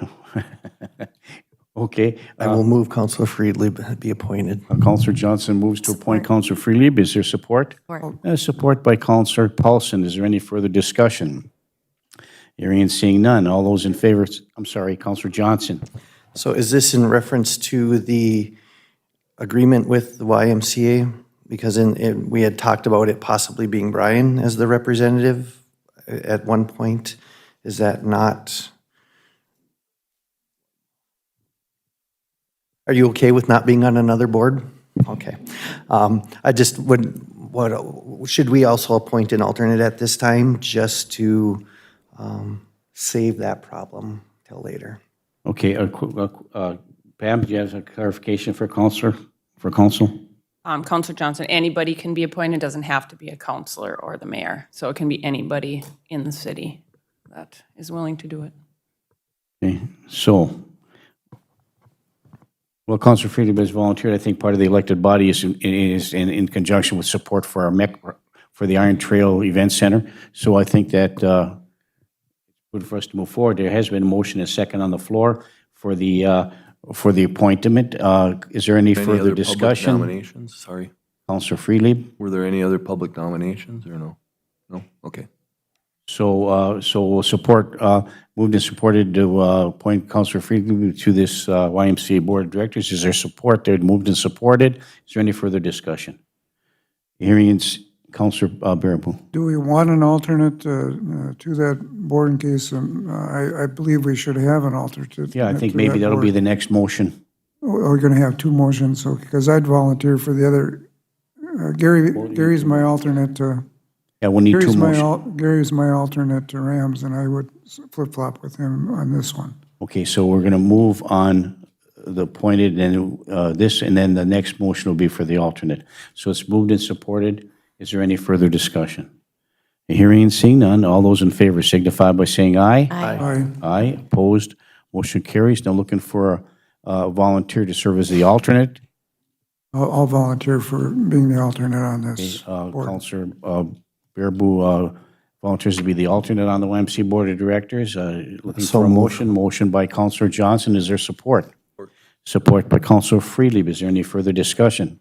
okay. I will move Counselor Friedlieb be appointed. Counselor Johnson moves to appoint Counselor Freelieb. Is there support? Support by Counselor Paulson. Is there any further discussion? Hearing and seeing none. All those in favor, I'm sorry, Counselor Johnson. So is this in reference to the agreement with the YMCA? Because we had talked about it possibly being Brian as the representative at one point. Is that not? Are you okay with not being on another board? Okay. I just should we also appoint an alternate at this time just to save that problem till later? Okay, Pam, do you have a clarification for council? Counselor Johnson, anybody can be appointed, doesn't have to be a counselor or the mayor. So it can be anybody in the city that is willing to do it. Okay, so, well, Councilor Friedman has volunteered. I think part of the elected body is in conjunction with support for our for the Iron Trail Event Center. So I think that it's good for us to move forward. There has been a motion, a second on the floor for the appointment. Is there any further other discussion? Public nominations? Sorry. Councilor Freelieb. Were there any other public nominations or no? No? Okay. So we'll support, moved and supported to appoint Councilor Freelieb to this YMCA Board of Directors. Is there support there? Moved and supported. Is there any further discussion? Hearing Councilor Baraboo. Do we want an alternate to that board in case, I believe we should have an alternate. Yeah, I think to maybe that that'll board. be the next motion. We're going to have two motions, so, because I'd volunteer for the other. Gary's my alternate. Yeah, we'll need two motions. Gary's my alternate to Rams, and I would flip-flop with him on this one. Okay, so we're going to move on the appointed and this, and then the next motion will be for the alternate. So it's moved and supported. Is there any further discussion? Hearing and seeing none, all those in favor signify by saying aye. Aye. Aye, opposed, motion carries. Now looking for a volunteer to serve as the alternate. I'll volunteer for being the alternate on this board. Councilor Baraboo volunteers to be the alternate on the YMCA Board of Directors. Looking So for a moved. motion by Councilor Johnson. Is there support? Support by Councilor Freelieb. Is there any further discussion?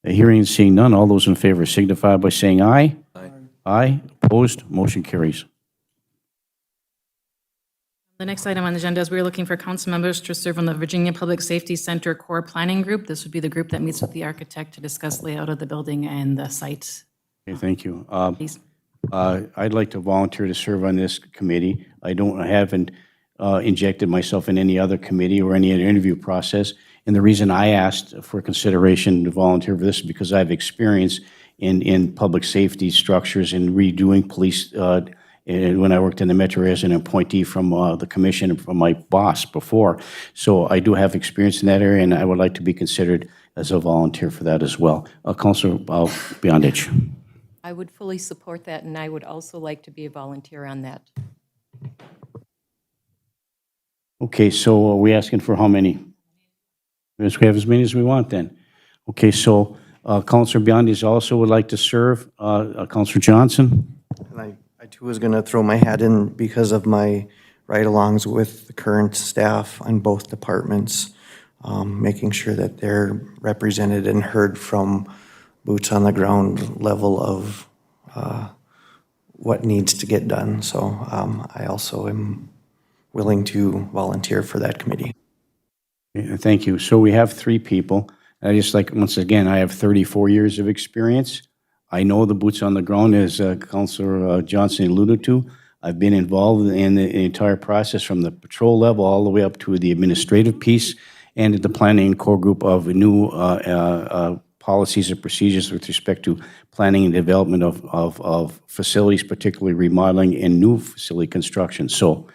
Hearing and seeing none, all those in favor signify by saying aye. Aye. Aye, opposed, motion carries. The next item on the agenda is we're looking for council members to serve on the Virginia Public Safety Center Core Planning Group. This would be the group that meets with the architect to discuss layout of the building and the site. Okay, thank you. Please. I'd like to volunteer to serve on this committee. I haven't injected myself in any other committee or any other interview process. And the reason I asked for consideration to volunteer for this is because I have experience in public safety structures and redoing police. When I worked in the metro area as an appointee from the commission and from my boss before. So I do have experience in that area, and I would like to be considered as a volunteer for that as well. Councilor Beyondich. I would fully support that, and I would also like to be a volunteer on that. Okay, so are we asking for how many? Yes, we have as many as we want then. Okay, so Councilor Beyondich also would like to serve. Councilor Johnson? And I too was going to throw my hat in because of my ride-alongs with the current staff on both departments, making sure that they're represented and heard from boots on the ground level of what needs to get done. So I also am willing to volunteer for that committee. Thank you. So we have three people. I just like, once again, I have 34 years of experience. I know the boots on the ground, as Councilor Johnson alluded to. I've been involved in the entire process from the patrol level all the way up to the administrative piece and the planning core group of new policies and procedures with respect to planning and development of facilities, particularly remodeling and new facility construction. So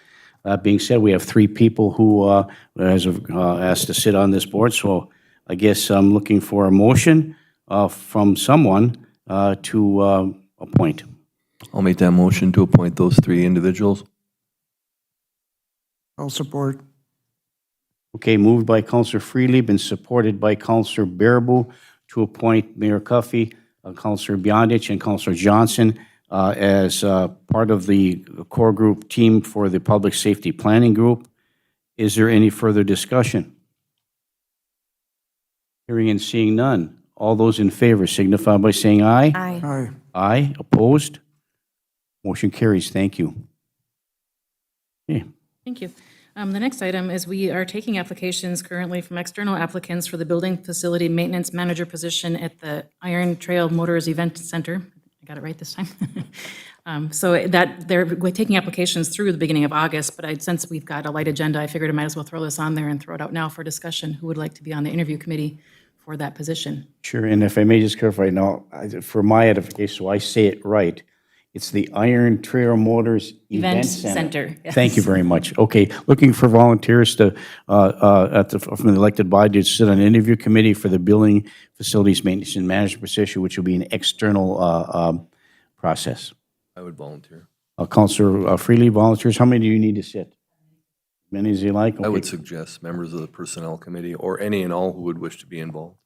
that being said, we have three people who asked to sit on this board. So I guess I'm looking for a motion from someone to appoint. I'll make that motion to appoint those three individuals. I'll support. Okay, moved by Councilor Freelieb and supported by Councilor Baraboo to appoint Mayor Cuffey, Councilor Beyondich, and Councilor Johnson as part of the core group team for the Public Safety Planning Group. Is there any further discussion? Hearing and seeing none. All those in favor signify by saying aye. Aye. Aye. Aye. Opposed? Motion carries. Thank you. Okay. Thank you. The next item is we are taking applications currently from external applicants for the building facility maintenance manager position at the Iron Trail Motors Event Center. I got it right this time. So that, we're taking applications through the beginning of August, but since we've got a light agenda, I figured I might as well throw this on there and throw it out now for discussion. Who would like to be on the interview committee for that position? Sure, and if I may just clarify now, for my edification, so I say it right, it's the Iron Trail Motors Event Center. Yes. Thank you very much. Okay, looking for volunteers to, from the elected body to sit on the interview committee for the building facilities maintenance and management position, which will be an external process. I would volunteer. Councilor Freely volunteers. How many do you need to sit? Many as you like? I would Okay. suggest members of the Personnel Committee or any and all who would wish to be involved.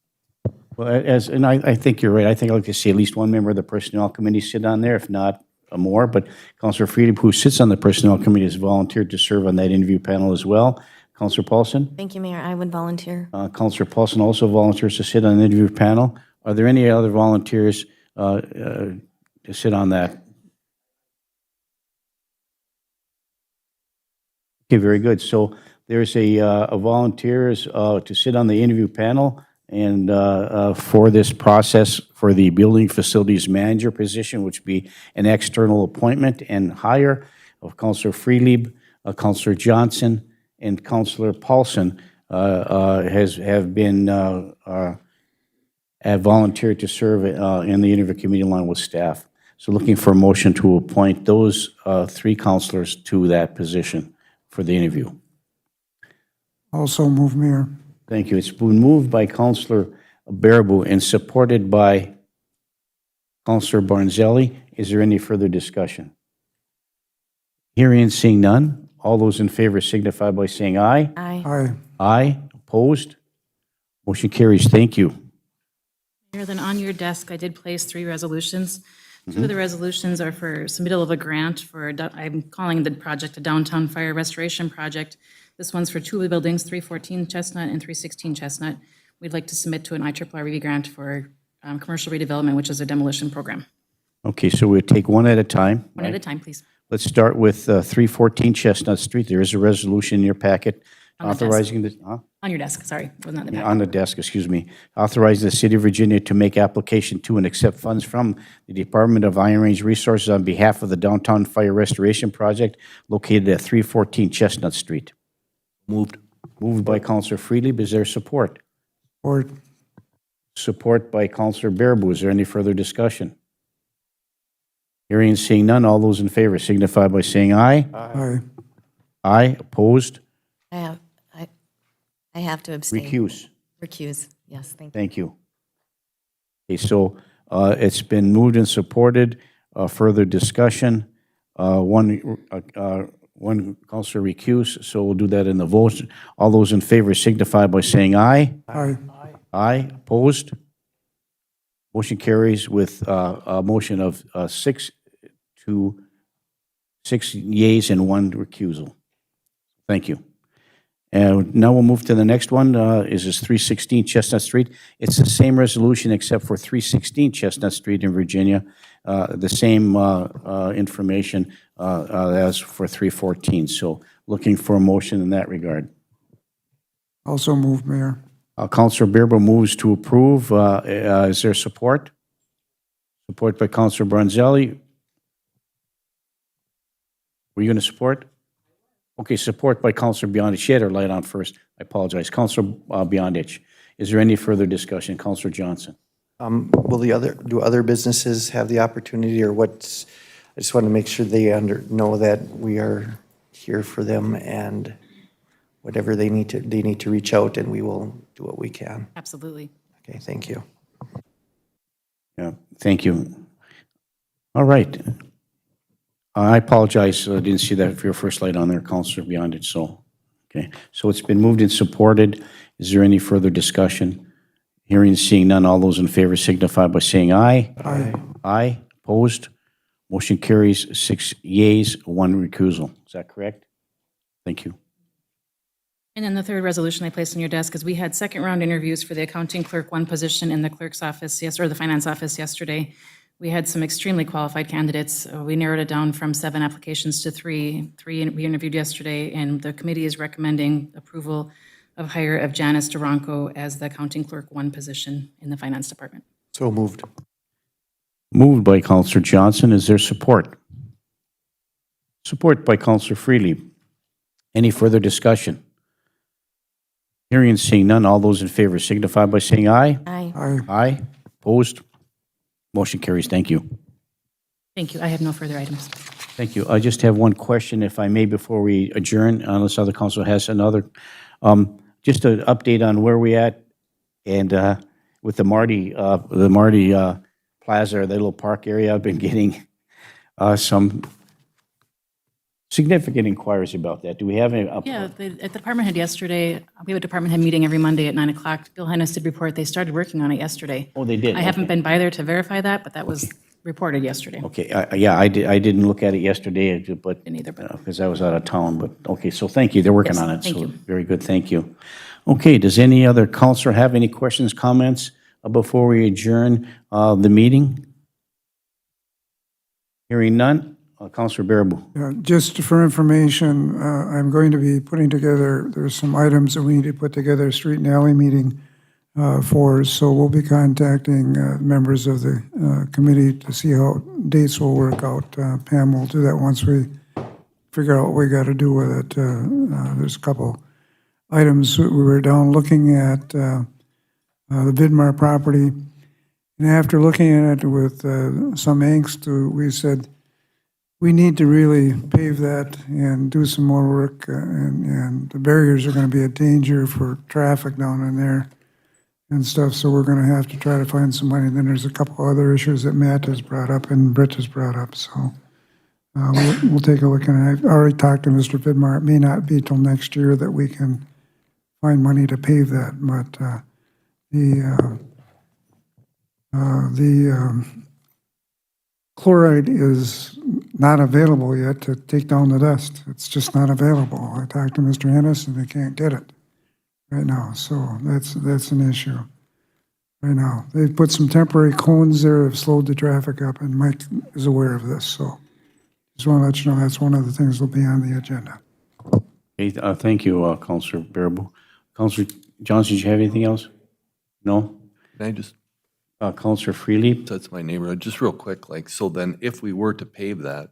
Well, and I think you're right. I think I'd like to see at least one member of the Personnel Committee sit on there, if not more. But Councilor Freely, who sits on the Personnel Committee, has volunteered to serve on that interview panel as well. Councilor Paulson? Thank you, Mayor. I would volunteer. Councilor Paulson also volunteers to sit on the interview panel. Are there any other volunteers to sit on that? Okay, very good. So there's a volunteers to sit on the interview panel and for this process for the building facilities manager position, which would be an external appointment and hire of Councilor Freelieb, Councilor Johnson, and Councilor Paulson have volunteered to serve in the interview committee along with staff. So looking for a motion to appoint those three councilors to that position for the interview. Also move, Mayor. Thank you. It's been moved by Councilor Baraboo and supported by Councilor Barnzelli. Is there any further discussion? Hearing and seeing none, all those in favor signify by saying aye. Aye. Aye. Aye. Opposed? Motion carries. Thank you. Mayor, then on your desk, I did place 3 resolutions. 2 of the resolutions are for submittal of a grant for, I'm calling the project a downtown fire restoration project. This one's for 2 of the buildings, 314 Chestnut and 316 Chestnut. We'd like to submit to an IRRB grant for commercial redevelopment, which is a demolition program. Okay, so we'll take one at a time. One at a time, please. Let's start with 314 Chestnut Street. There is a resolution in your packet On the desk. authorizing the, huh? On your desk, sorry, wasn't on the back. On the desk, excuse me, authorizing the City of Virginia to make application to and accept funds from the Department of Iron Range Resources on behalf of the Downtown Fire Restoration Project located at 314 Chestnut Street. Moved. Moved by Councilor Freely. Is there support? Support. Support by Councilor Baraboo. Is there any further discussion? Hearing and seeing none, all those in favor signify by saying aye. Aye. Aye. Opposed? I have to abstain. Recuse. Recuse. Yes, thank you. Thank you. Okay, so it's been moved and supported. Further discussion. One Councilor recuse, so we'll do that in the vote. All those in favor signify by saying aye. Aye. Aye. Opposed? Motion carries with a motion of 6 yeas and 1 recusal. Thank you. And now we'll move to the next one, is this 316 Chestnut Street. It's the same resolution except for 316 Chestnut Street in Virginia, the same information as for 314. So looking for a motion in that regard. Also move, Mayor. Councilor Bearable moves to approve. Is there support? Support by Councilor Bronzelli. Were you going to support? Okay, support by Councilor Beyondich. She had her light on first. I apologize. Councilor Beyondich. Is there any further discussion? Councilor Johnson. Will do other businesses have the opportunity, or what's, I just want to make sure they know that we are here for them, and whatever they need to reach out, and we will do what we can. Absolutely. Okay, thank you. Yeah, thank you. All right. I apologize, I didn't see that for your first light on there, Councilor Beyondich, so, okay. So it's been moved and supported. Is there any further discussion? Hearing and seeing none, all those in favor signify by saying aye. Aye. Aye. Opposed? Motion carries 6 yeas, 1 recusal. Is that correct? Thank you. And then the third resolution I placed on your desk is we had second round interviews for the accounting clerk 1 position in the clerk's office, or the finance office yesterday. We had some extremely qualified candidates. We narrowed it down from 7 applications to 3. 3 we interviewed yesterday, and the committee is recommending approval of hire of Janice Duranko as the accounting clerk 1 position in the finance department. So moved. Moved by Counselor Johnson. Is there support? Support by Counselor Freely. Any further discussion? Hearing and seeing none, all those in favor signify by saying aye. Aye. Aye. Aye. Opposed? Motion carries. Thank you. Thank you. I have no further items. Thank you. I just have one question, if I may, before we adjourn, unless other council has another. Just an update on where we at, and with the Marty Plaza, the little park area. I've been getting some significant inquiries about that. Do we have any? Yeah, at the department head yesterday, we have a department head meeting every Monday at 9 o'clock. Bill Hennis did report they started working on it yesterday. Oh, they did? I haven't been by there to verify that, but that was reported yesterday. Okay, yeah, I didn't look at it yesterday, but, Didn't either, but- because I was out of town, but, okay, so thank you, they're working Yes, on it. thank So you. very good, thank you. Okay, does any other counselor have any questions, comments before we adjourn the meeting? Hearing none, Counselor Baraboo. Yeah, just for information, I'm going to be putting together, there's some items that we need to put together a street and alley meeting for, so we'll be contacting members of the committee to see how dates will work out. Pam will do that once we figure out what we got to do with it. There's a couple items. We were down looking at the Vidmar property, and after looking at it with some angst, we said, we need to really pave that and do some more work, and the barriers are going to be a danger for traffic down in there and stuff, so we're going to have to try to find some money. And then there's a couple other issues that Matt has brought up and Britt has brought up, so we'll take a look at it. I've already talked to Mr. Vidmar. It may not be till next year that we can find money to pave that, but the chloride is not available yet to take down the dust. It's just not available. I talked to Mr. Hennis and they can't get it right now, so that's an issue right now. They've put some temporary cones there that have slowed the traffic up, and Mike is aware of this, so just want to let you know that's one of the things that'll be on the agenda. Okay, thank you, Counselor Baraboo. Counselor Johnson, do you have anything else? No? Can I just, Counselor Freely? that's my neighborhood, just real quick, like, so then if we were to pave that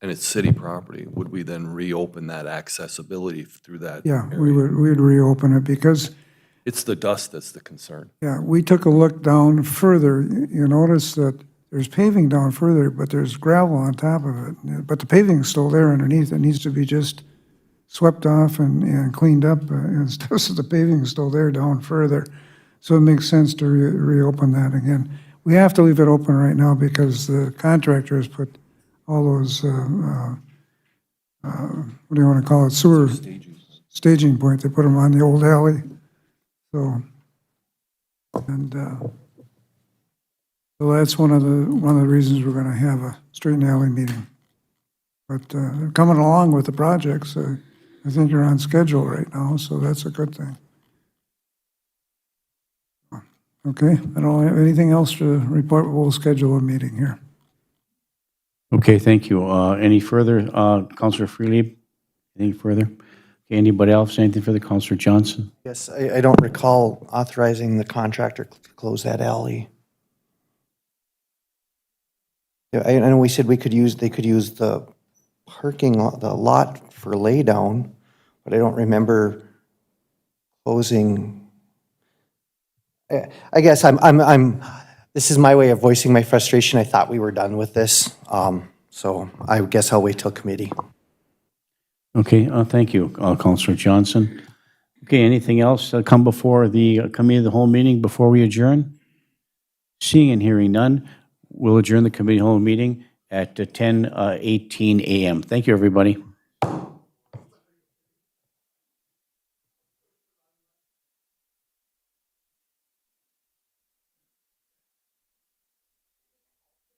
and it's city property, would we then reopen that accessibility through that? Yeah, area? we'd reopen it because, It's the dust that's the concern. yeah, we took a look down further. You notice that there's paving down further, but there's gravel on top of it. But the paving's still there underneath. It needs to be just swept off and cleaned up and stuff, so the paving's still there down further. So it makes sense to reopen that again. We have to leave it open right now because the contractor has put all those, what do you want to call it, sewer staging point. They put them on the old alley. So, and so that's one of the reasons we're going to have a street and alley meeting. But coming along with the projects, I think you're on schedule right now, so that's a good thing. Okay, I don't have anything else to report. We'll schedule a meeting here. Okay, thank you. Any further, Counselor Freely? Anything further? Okay, anybody else? Anything further? Counselor Johnson? Yes, I don't recall authorizing the contractor to close that alley. Yeah, I know we said they could use the parking lot, the lot for laydown, but I don't remember closing. I guess this is my way of voicing my frustration. I thought we were done with this, so I guess I'll wait till committee. Okay, thank you, Counselor Johnson. Okay, anything else come before the committee of the whole meeting before we adjourn? Seeing and hearing none, we'll adjourn the committee of the whole meeting at 10:18 a.m. Thank you, everybody.